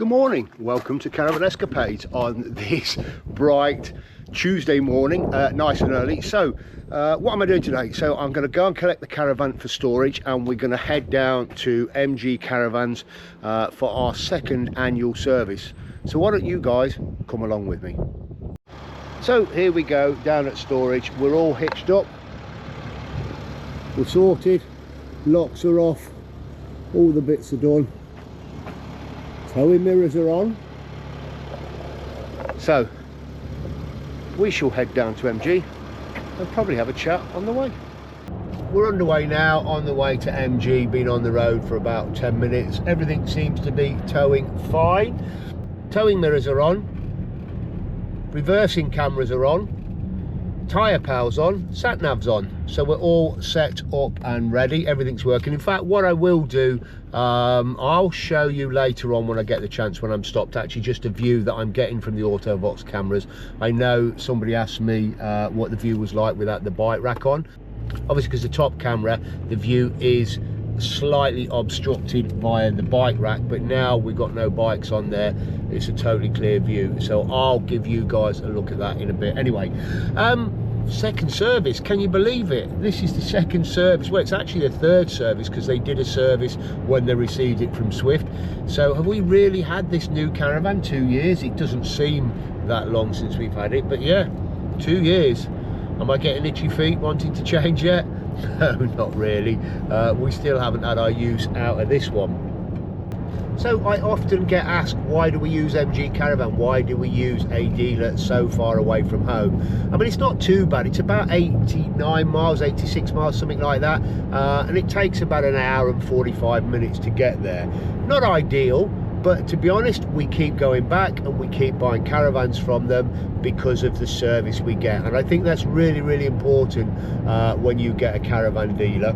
Good morning, welcome to Caravan Escapades on this bright Tuesday morning, nice and early. So what am I doing today? So I'm going to go and collect the caravan for storage, and we're going to head down to MG Caravans for our second annual service. So why don't you guys come along with me? So here we go, down at storage. We're all hitched up, we're sorted, locks are off, all the bits are done, towing mirrors are on. So we shall head down to MG and probably have a chat on the way. We're underway now, on the way to MG, been on the road for about 10 minutes. Everything seems to be towing fine. Towing mirrors are on, reversing cameras are on, tyre pals on, sat nav's on, so we're all set up and ready. Everything's working. In fact, what I will do, I'll show you later on when I get the chance, when I'm stopped, actually just a view that I'm getting from the AutoVox cameras. I know somebody asked me what the view was like without the bike rack on. Obviously, because the top camera, the view is slightly obstructed via the bike rack, but now we've got no bikes on there, it's a totally clear view, so I'll give you guys a look at that in a bit. Anyway, second service, can you believe it? This is the second service. Well, it's actually the third service, because they did a service when they received it from Swift. So have we really had this new caravan? 2 years? It doesn't seem that long since we've had it, but yeah, 2 years. Am I getting itchy feet wanting to change yet? No, not really. We still haven't had our use out of this one. So I often get asked, why do we use MG Caravan? Why do we use a dealer so far away from home? I mean, it's not too bad. It's about 89 miles, 86 miles, something like that. And it takes about an hour and 45 minutes to get there. Not ideal, but to be honest, we keep going back and we keep buying caravans from them because of the service we get. And I think that's really, really important when you get a caravan dealer,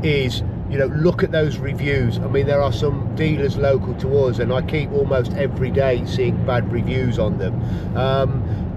is, you know, look at those reviews. I mean, there are some dealers local to us, and I keep almost every day seeing bad reviews on them.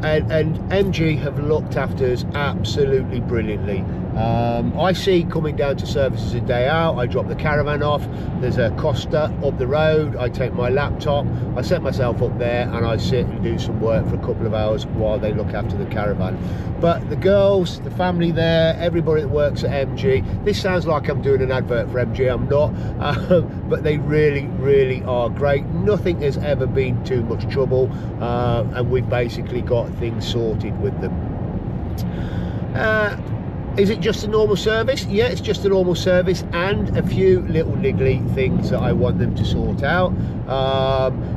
And MG have looked after us absolutely brilliantly. I see coming down to services a day out, I drop the caravan off, there's a Costa up the road, I take my laptop, I set myself up there and I sit and do some work for a couple of hours while they look after the caravan. But the girls, the family there, everybody that works at MG, this sounds like I'm doing an advert for MG, I'm not, but they really, really are great. Nothing has ever been too much trouble, and we've basically got things sorted with them. Is it just a normal service? Yeah, it's just a normal service, and a few little niggly things that I want them to sort out.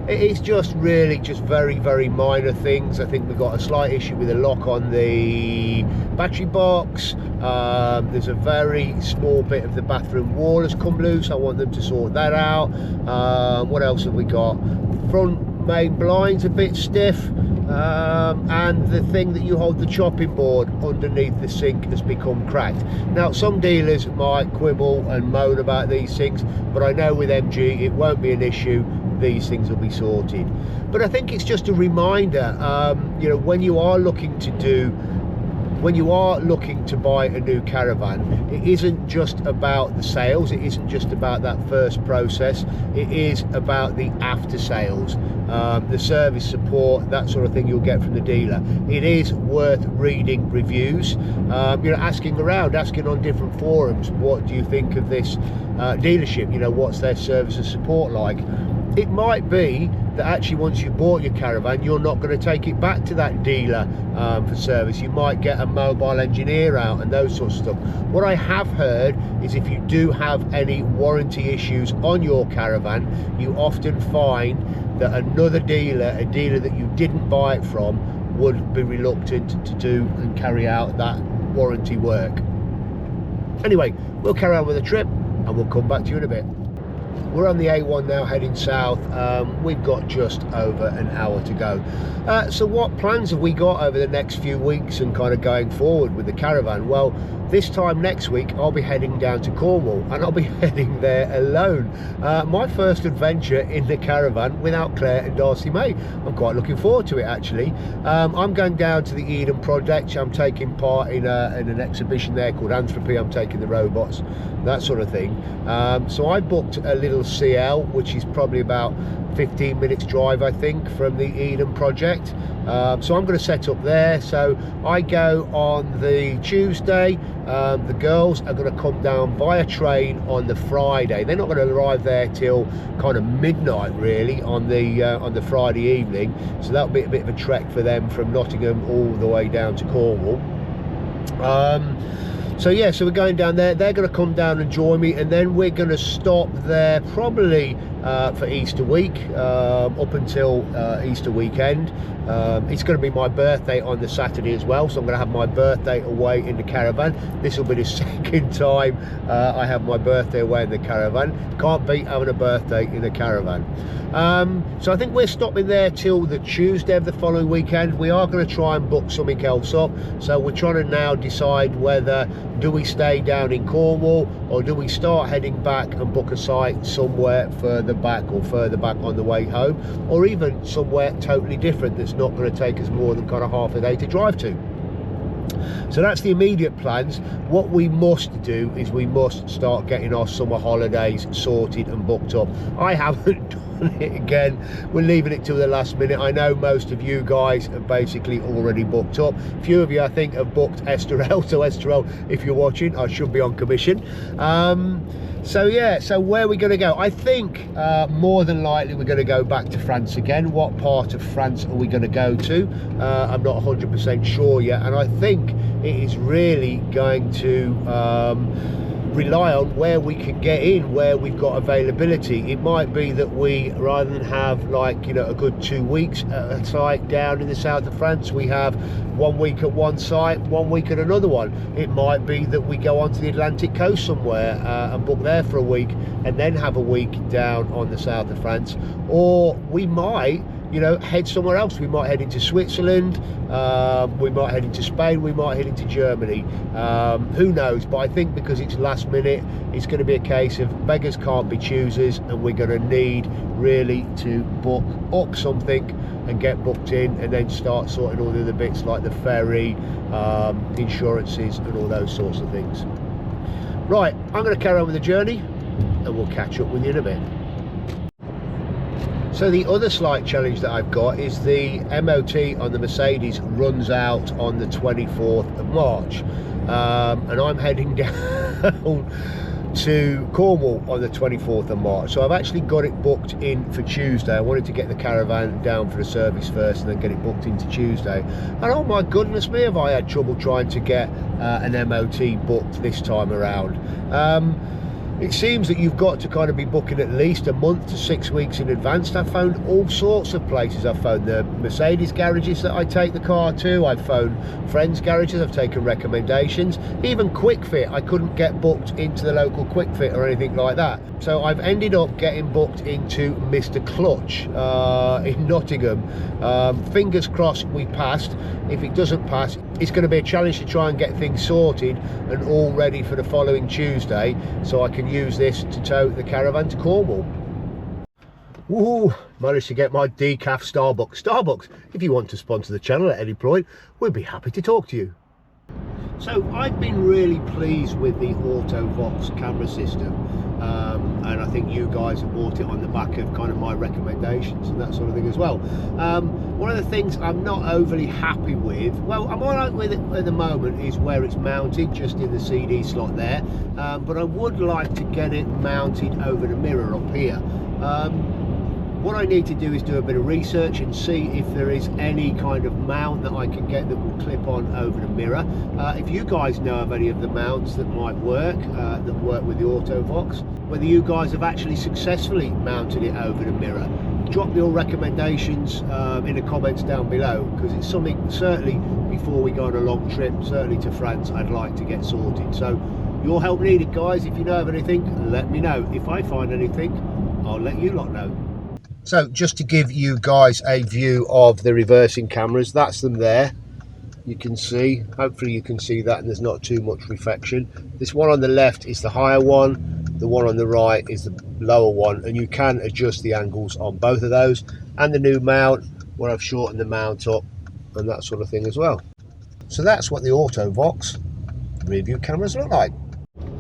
It's just really just very, very minor things. I think we've got a slight issue with a lock on the battery box. There's a very small bit of the bathroom wall has come loose. I want them to sort that out. What else have we got? Front main blind's a bit stiff. And the thing that you hold the chopping board underneath the sink has become cracked. Now, some dealers might quibble and moan about these things, but I know with MG it won't be an issue. These things will be sorted. But I think it's just a reminder, you know, when you are looking to buy a new caravan, it isn't just about the sales, it isn't just about that first process, it is about the after sales, the service support, that sort of thing you'll get from the dealer. It is worth reading reviews, you know, asking around, asking on different forums, what do you think of this dealership, you know, what's their service and support like. It might be that actually once you've bought your caravan, you're not going to take it back to that dealer for service. You might get a mobile engineer out and those sorts of stuff. What I have heard is if you do have any warranty issues on your caravan, you often find that another dealer, a dealer that you didn't buy it from, would be reluctant to do and carry out that warranty work. Anyway, we'll carry on with the trip and we'll come back to you in a bit. We're on the A1 now, heading south. We've got just over an hour to go. So what plans have we got over the next few weeks and kind of going forward with the caravan? Well, this time next week I'll be heading down to Cornwall, and I'll be heading there alone. My first adventure in the caravan without Claire and Darcy May. I'm quite looking forward to it, actually. I'm going down to the Eden Project. I'm taking part in an exhibition there called Anthropy. I'm taking the robots, that sort of thing. So I booked a little CL, which is probably about 15 minutes drive, I think, from the Eden Project. So I'm going to set up there. So I go on the Tuesday. The girls are going to come down via train on the Friday. They're not going to arrive there till kind of midnight, really, on the Friday evening. So that'll be a bit of a trek for them from Nottingham all the way down to Cornwall. So yeah, so we're going down there. They're going to come down and join me, and then we're going to stop there probably for Easter week, up until Easter weekend. It's going to be my birthday on the Saturday as well, so I'm going to have my birthday away in the caravan. This will be the second time I have my birthday away in the caravan. Can't beat having a birthday in a caravan. So I think we're stopping there till the Tuesday of the following weekend. We are going to try and book something else up, so we're trying to now decide whether do we stay down in Cornwall or do we start heading back and book a site somewhere further back or further back on the way home, or even somewhere totally different that's not going to take us more than kind of half a day to drive to. So that's the immediate plans. What we must do is we must start getting our summer holidays sorted and booked up. I haven't done it again. We're leaving it till the last minute. I know most of you guys have basically already booked up. A few of you, I think, have booked Estoril. So Estoril, if you're watching, I should be on commission. So yeah, so where are we going to go? I think more than likely we're going to go back to France again. What part of France are we going to go to? I'm not 100% sure yet, and I think it is really going to rely on where we can get in, where we've got availability. It might be that we, rather than have, like, you know, a good 2 weeks at a site down in the south of France, we have 1 week at one site, 1 week at another one. It might be that we go onto the Atlantic coast somewhere and book there for a week and then have a week down on the south of France. Or we might, you know, head somewhere else. We might head into Switzerland, we might head into Spain, we might head into Germany, who knows. But I think because it's last minute, it's going to be a case of beggars can't be choosers, and we're going to need really to book up something and get booked in, and then start sorting all the other bits like the ferry, insurances and all those sorts of things. Right, I'm going to carry on with the journey and we'll catch up with you in a bit. So the other slight challenge that I've got is the MOT on the Mercedes runs out on the 24th of March, and I'm heading down to Cornwall on the 24th of March. So I've actually got it booked in for Tuesday. I wanted to get the caravan down for the service first and then get it booked into Tuesday. And oh my goodness me, have I had trouble trying to get an MOT booked this time around. It seems that you've got to kind of be booking at least a month to 6 weeks in advance. I've found all sorts of places. I've found the Mercedes garages that I take the car to. I've phoned friends' garages. I've taken recommendations. Even Quick Fit, I couldn't get booked into the local Quick Fit or anything like that. So I've ended up getting booked into Mr. Clutch in Nottingham. Fingers crossed we passed. If it doesn't pass, it's going to be a challenge to try and get things sorted and all ready for the following Tuesday, so I can use this to tow the caravan to Cornwall. Woohoo! Managed to get my decaf Starbucks. Starbucks, if you want to sponsor the channel at any point, we'd be happy to talk to you. So I've been really pleased with the AutoVox camera system, and I think you guys have bought it on the back of kind of my recommendations and that sort of thing as well. One of the things I'm not overly happy with, well, I'm alright with it at the moment, is where it's mounted, just in the CD slot there, but I would like to get it mounted over the mirror up here. What I need to do is do a bit of research and see if there is any kind of mount that I can get that will clip on over the mirror. If you guys know of any of the mounts that might work, that work with the AutoVox, whether you guys have actually successfully mounted it over the mirror, drop your recommendations in the comments down below, because it's something certainly before we go on a long trip, certainly to France, I'd like to get sorted. So your help needed, guys. If you know of anything, let me know. If I find anything, I'll let you lot know. So just to give you guys a view of the reversing cameras, that's them there. you can see, hopefully you can see that, and there's not too much reflection. This one on the left is the higher one, the one on the right is the lower one, and you can adjust the angles on both of those, and the new mount where I've shortened the mount up and that sort of thing as well. So that's what the AutoVox rear view cameras look like.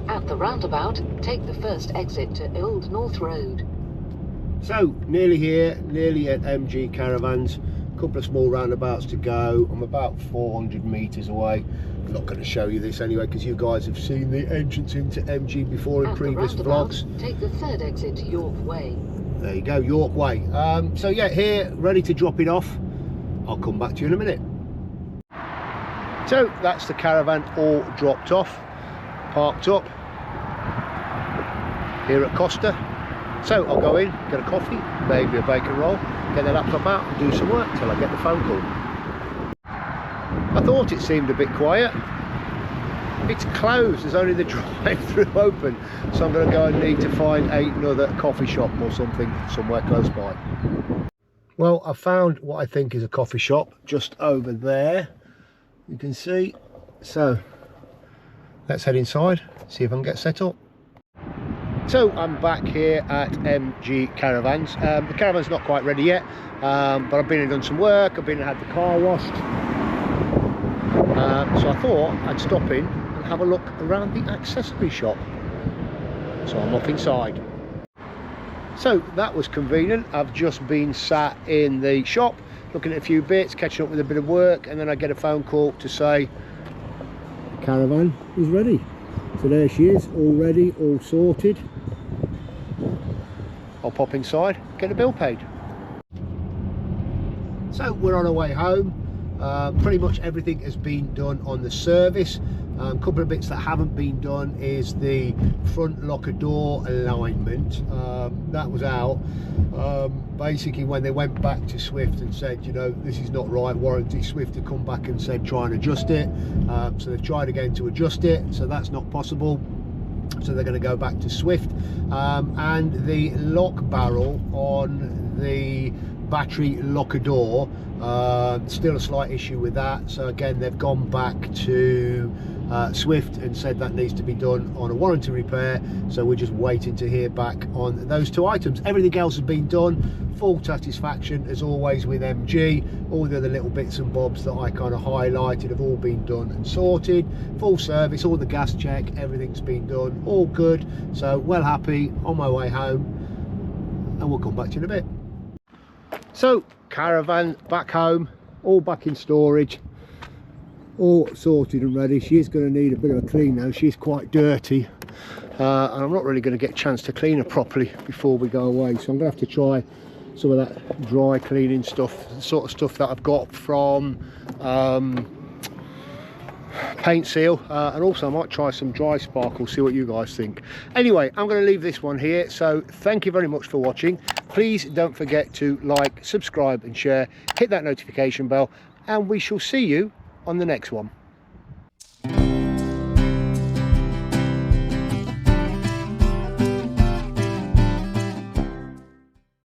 At the roundabout, take the first exit to Old North Road. So nearly here, nearly at MG Caravans. A couple of small roundabouts to go. I'm about 400 meters away. I'm not going to show you this anyway because you guys have seen the entrance into MG before in previous vlogs. Take the third exit York Way. There you go, York Way. So yeah, here, ready to drop it off. I'll come back to you in a minute. So that's the caravan all dropped off, parked up here at Costa. So I'll go in, get a coffee, maybe a bacon roll, get the laptop out and do some work till I get the phone call. I thought it seemed a bit quiet. It's closed, there's only the drive-through open, so I'm going to go and need to find another coffee shop or something somewhere close by. Well, I found what I think is a coffee shop just over there, you can see. So let's head inside, see if I can get set up. So I'm back here at MG Caravans. The caravan's not quite ready yet, but I've been and done some work. I've been and had the car washed. So I thought I'd stop in and have a look around the accessory shop. So I'm off inside. So that was convenient. I've just been sat in the shop looking at a few bits, catching up with a bit of work, and then I get a phone call to say the caravan is ready. So there she is, all ready, all sorted. I'll pop inside, get a bill paid. So we're on our way home. Pretty much everything has been done on the service. A couple of bits that haven't been done is the front locker door alignment. That was out. Basically when they went back to Swift and said, you know, this is not right, warranty, Swift had come back and said try and adjust it. So they've tried again to adjust it, so that's not possible. So they're going to go back to Swift. And the lock barrel on the battery locker door, still a slight issue with that. So again, they've gone back to Swift and said that needs to be done on a warranty repair. So we're just waiting to hear back on those two items. Everything else has been done, full satisfaction as always with MG. All the other little bits and bobs that I kind of highlighted have all been done and sorted. Full service, all the gas check, everything's been done, all good. So well happy, on my way home, and we'll come back to you in a bit. So caravan back home, all back in storage, all sorted and ready. She is going to need a bit of a clean now. She's quite dirty, and I'm not really going to get a chance to clean her properly before we go away, so I'm going to have to try some of that dry cleaning stuff, the sort of stuff that I've got from Paint Seal, and also I might try some dry sparkle, see what you guys think. Anyway, I'm going to leave this one here, so thank you very much for watching. Please don't forget to like, subscribe and share, hit that notification bell, and we shall see you on the next one.